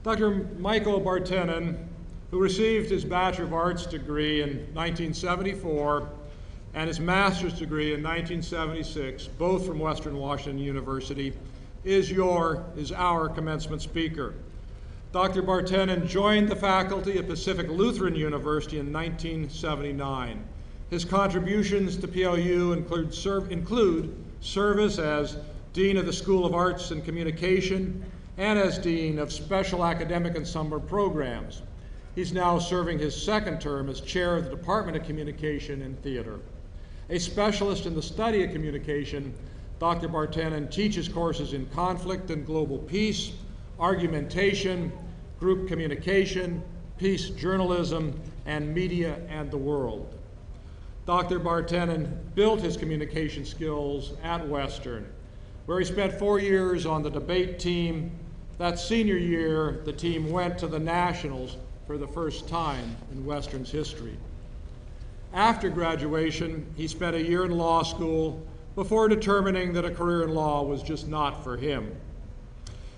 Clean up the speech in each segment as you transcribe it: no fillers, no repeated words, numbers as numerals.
Dr. Michael Bartanen, who received his Bachelor of Arts degree in 1974 and his master's degree in 1976, both from Western Washington University, is our commencement speaker. Dr. Bartanen joined the faculty at Pacific Lutheran University in 1979. His contributions to PLU include service as Dean of the School of Arts and Communication and as Dean of Special Academic and Summer Programs. He's now serving his second term as Chair of the Department of Communication and Theater. A specialist in the study of communication, Dr. Bartanen teaches courses in conflict and global peace, argumentation, group communication, peace journalism, and media and the world. Dr. Bartanen built his communication skills at Western, where he spent 4 years on the debate team. That senior year, the team went to the Nationals for the first time in Western's history. After graduation, he spent a year in law school before determining that a career in law was just not for him.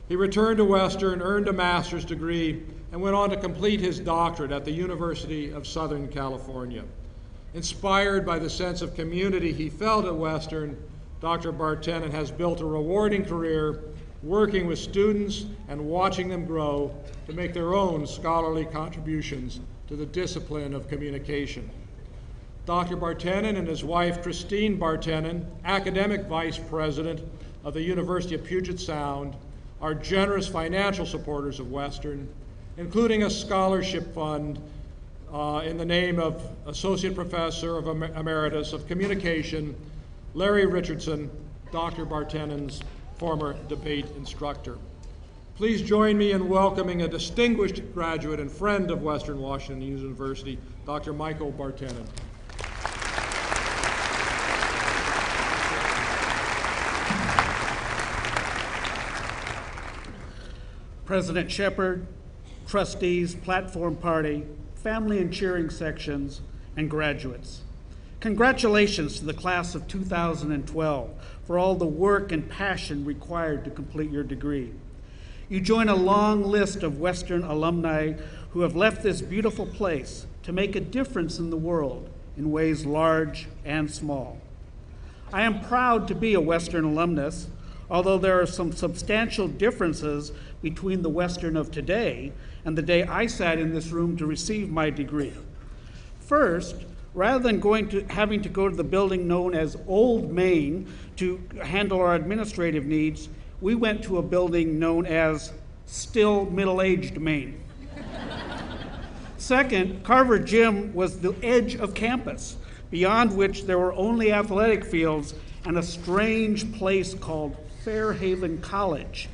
He returned to Western, earned a master's degree, and went on to complete his doctorate at the University of Southern California. Inspired by the sense of community he felt at Western, Dr. Bartanen has built a rewarding career working with students and watching them grow to make their own scholarly contributions to the discipline of communication. Dr. Bartanen and his wife, Christine Bartanen, academic vice president of the University of Puget Sound, are generous financial supporters of Western, including a scholarship fund in the name of Associate Professor of Emeritus of Communication, Larry Richardson, Dr. Bartanen's former debate instructor. Please join me in welcoming a distinguished graduate and friend of Western Washington University, Dr. Michael Bartanen. President Shepard, trustees, platform party, family and cheering sections, and graduates. Congratulations to the class of 2012 for all the work and passion required to complete your degree. You join a long list of Western alumni who have left this beautiful place to make a difference in the world in ways large and small. I am proud to be a Western alumnus, although there are some substantial differences between the Western of today and the day I sat in this room to receive my degree. First, rather than having to go to the building known as Old Main to handle our administrative needs, we went to a building known as Still Middle-Aged Main. Second, Carver Gym was the edge of campus, beyond which there were only athletic fields and a strange place called Fairhaven College,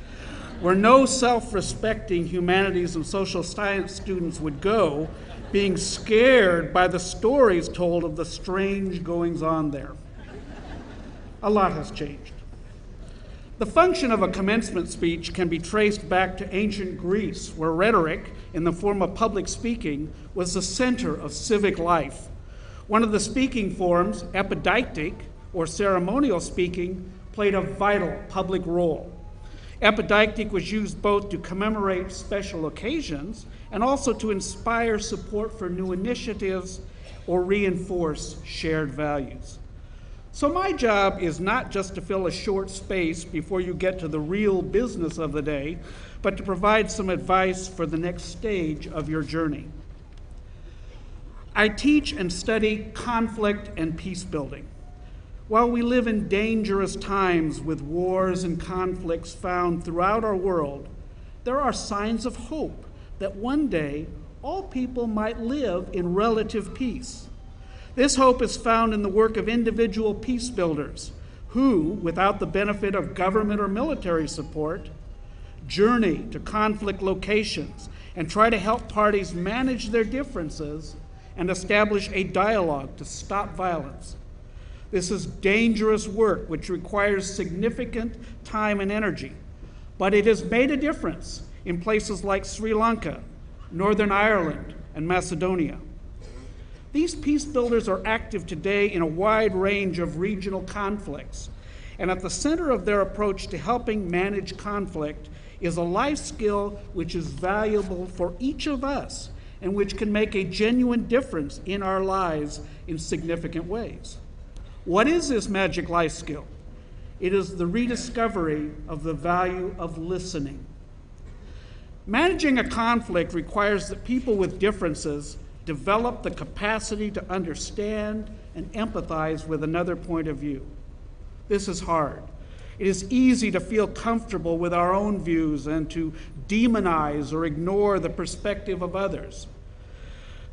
where no self-respecting humanities and social science students would go, being scared by the stories told of the strange goings-on there. A lot has changed. The function of a commencement speech can be traced back to ancient Greece, where rhetoric, in the form of public speaking, was the center of civic life. One of the speaking forms, epideictic, or ceremonial speaking, played a vital public role. Epideictic was used both to commemorate special occasions and also to inspire support for new initiatives or reinforce shared values. So my job is not just to fill a short space before you get to the real business of the day, but to provide some advice for the next stage of your journey. I teach and study conflict and peace building. While we live in dangerous times with wars and conflicts found throughout our world, there are signs of hope that one day all people might live in relative peace. This hope is found in the work of individual peace builders who, without the benefit of government or military support, journey to conflict locations and try to help parties manage their differences and establish a dialogue to stop violence. This is dangerous work which requires significant time and energy, but it has made a difference in places like Sri Lanka, Northern Ireland, and Macedonia. These peace builders are active today in a wide range of regional conflicts, and at the center of their approach to helping manage conflict is a life skill which is valuable for each of us and which can make a genuine difference in our lives in significant ways. What is this magic life skill? It is the rediscovery of the value of listening. Managing a conflict requires that people with differences develop the capacity to understand and empathize with another point of view. This is hard. It is easy to feel comfortable with our own views and to demonize or ignore the perspective of others.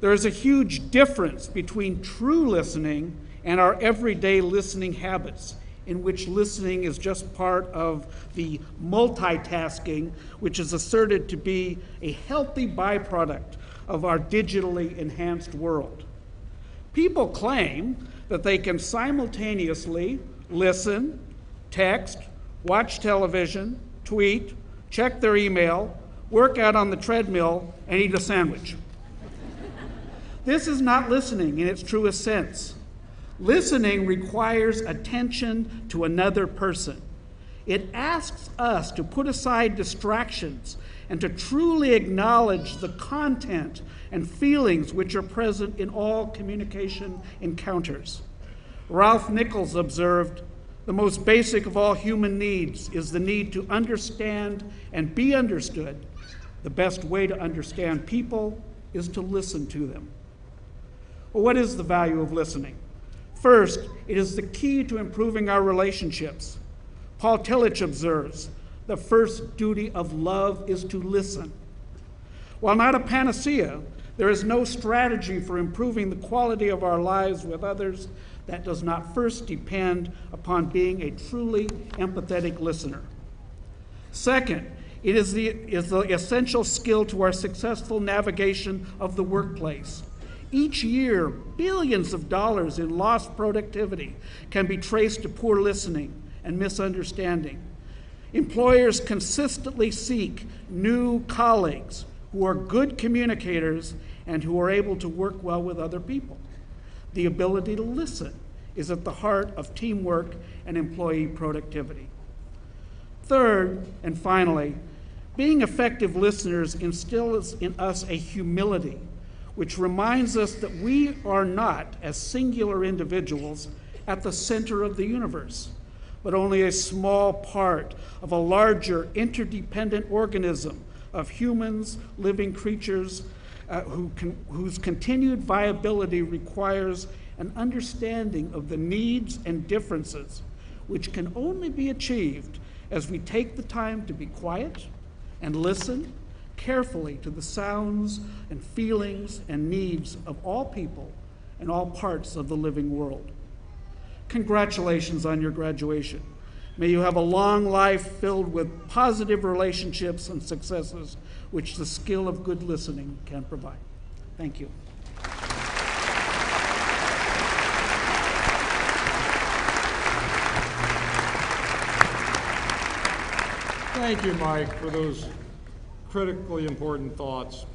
There is a huge difference between true listening and our everyday listening habits, in which listening is just part of the multitasking, which is asserted to be a healthy byproduct of our digitally enhanced world. People claim that they can simultaneously listen, text, watch television, tweet, check their email, work out on the treadmill, and eat a sandwich. This is not listening in its truest sense. Listening requires attention to another person. It asks us to put aside distractions and to truly acknowledge the content and feelings which are present in all communication encounters. Ralph Nichols observed, "The most basic of all human needs is the need to understand and be understood. The best way to understand people is to listen to them." Well, what is the value of listening? First, it is the key to improving our relationships. Paul Tillich observes, "The first duty of love is to listen." While not a panacea, there is no strategy for improving the quality of our lives with others that does not first depend upon being a truly empathetic listener. Second, it is the essential skill to our successful navigation of the workplace. Each year, billions of dollars in lost productivity can be traced to poor listening and misunderstanding. Employers consistently seek new colleagues who are good communicators and who are able to work well with other people. The ability to listen is at the heart of teamwork and employee productivity. Third, and finally, being effective listeners instills in us a humility which reminds us that we are not, as singular individuals, at the center of the universe, but only a small part of a larger interdependent organism of humans, living creatures, whose continued viability requires an understanding of the needs and differences, which can only be achieved as we take the time to be quiet and listen carefully to the sounds and feelings and needs of all people and all parts of the living world. Congratulations on your graduation. May you have a long life filled with positive relationships and successes which the skill of good listening can provide. Thank you. Thank you, Mike, for those critically important thoughts.